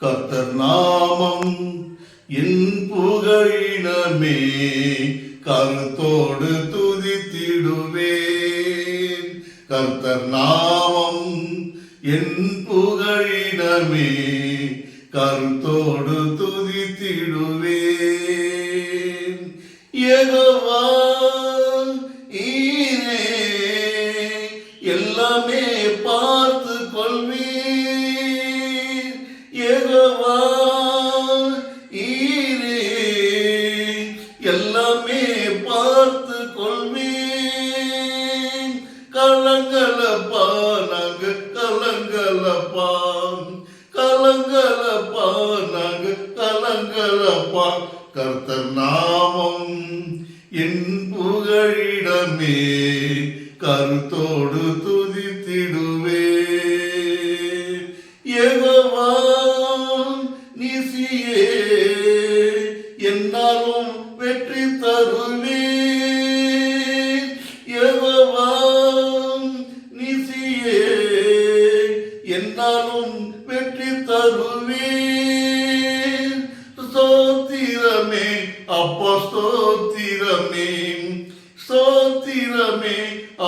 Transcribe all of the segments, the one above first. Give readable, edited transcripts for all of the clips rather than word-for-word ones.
கர்த்தர் நாமம் என் புகழினமே, கருத்தோடு துதித்திடுவேன். கர்த்தர் நாமம் என் புகழினமே, கருத்தோடு துதித்திடுவேன். யெகோவா ஈரே, எல்லாமே பார்த்து கொள்வீர். யெகோவா ஈரே, எல்லாமே பார்த்து கொள்வீர். கலங்கலப்பா நாங்க கலங்கலப்பா, கலங்கலப்பா நாங்க கலங்கலப்பா. கர்த்தர் நாமம் என் புகழிடமே, கருத்தோடு துதித்திடுவேன். யெகோவா நீசியே, என்னாலும் வெற்றி தருவீர். யெகோவா நீசியே, என்னாலும் வெற்றி தருவீர். ஸ்தோத்திரமே அப்பா ஸ்தோத்திரமே, ஸ்தோத்திரமே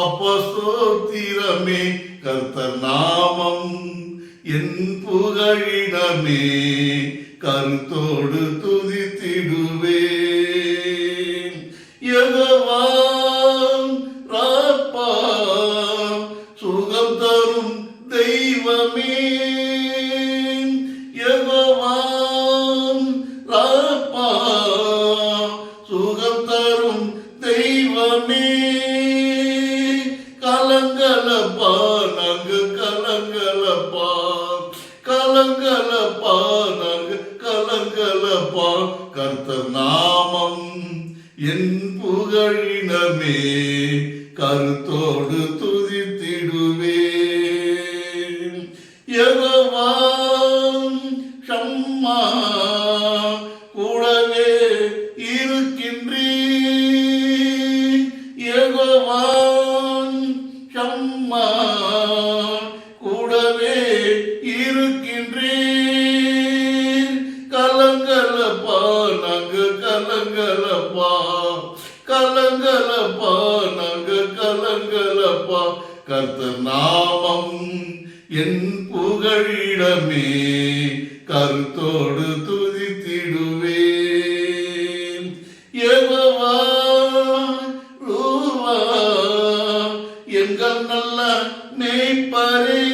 அப்பா ஸ்தோத்திரமே. கர்த்தர் நாமம் என் புகழிடமே, கருத்தோடு துதித்திடுவேன். யெகோவா ராப்பா, சுகம் தரும் தெய்வமே. யெகோவா ராப்பா, சுகம் தரும் தெய்வமே. கலங்கலப்பா நாங்க கலங்கலப்பா, கலங்கலப்பா நாங்க கலங்கலப்பா. கர்த்தர் நாமம் என் புகழினமே, கருத்தோடு துதித்திடுவேன். யெகோவா ஷம்மா, கூடவே இருக்கின்றீர். யெகோவா ஷம்மா, கூடவே இருக்கின்றீர். கலங்கலப்பா நாங்க கலங்கலப்பா, கலங்கலப்பா நாங்க கலங்கலப்பா. கர்த்தர் நாமம் என் புகழிடமே, கருத்தோடு துதித்திடுவேன். யெகோவா ரூவா, எங்கள் நல்ல மேய்ப்பரே.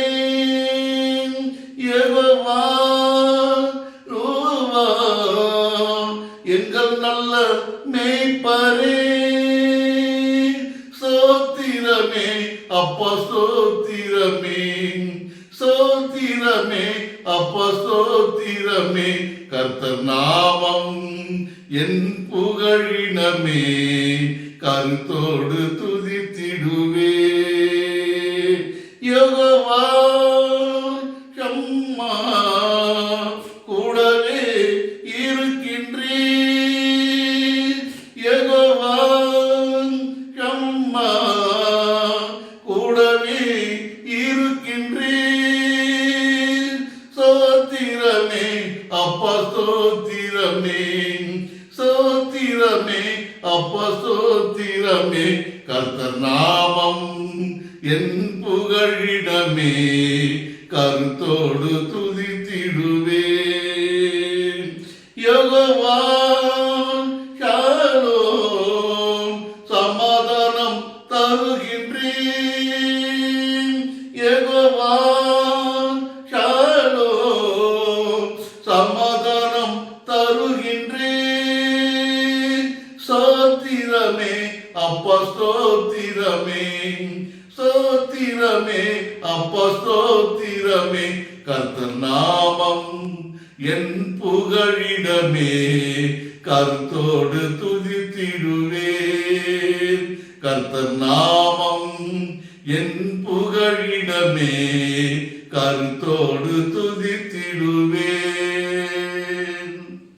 யெகோவா ரூவா, எங்கள் நல்ல மேய்ப்பரே. ஸ்தோத்திரமே அப்பா ஸ்தோத்திரமே, ஸ்தோத்திரமே அப்பா ஸ்தோத்திரமே. கர்த்தர் நாமம் என் புகழினமே, கருத்தோடு துதித்திடுவேன். யெகோவா ஷம்மா, கூடவே இருக்கின்றீர். யெகோவா ஷம்மா, கூடவே இருக்கின்றீர். ஸ்தோத்திரமே அப்பா ஸ்தோத்திரமே, ஸ்தோத்திரமே அப்பா ஸ்தோத்திரமே. கர்த்தர் நாமம் என் புகழிடமே, கருத்தோடு துதித்திடுவேன். யெகோவா ஷாலோம், சமாதானம் தருகின்றீர். யெகோவா ஷாலோம், சமாதானம் தருகின்றீர். ஸ்தோத்திரமே அப்பா ஸ்தோத்திரமே, ஸ்தோத்திரமே அப்பா ஸ்தோத்திரமே. கர்த்தர் நாமம் என் புகழிடமே, கருத்தோடு துதித்திடுவேன். கர்த்தர் நாமம்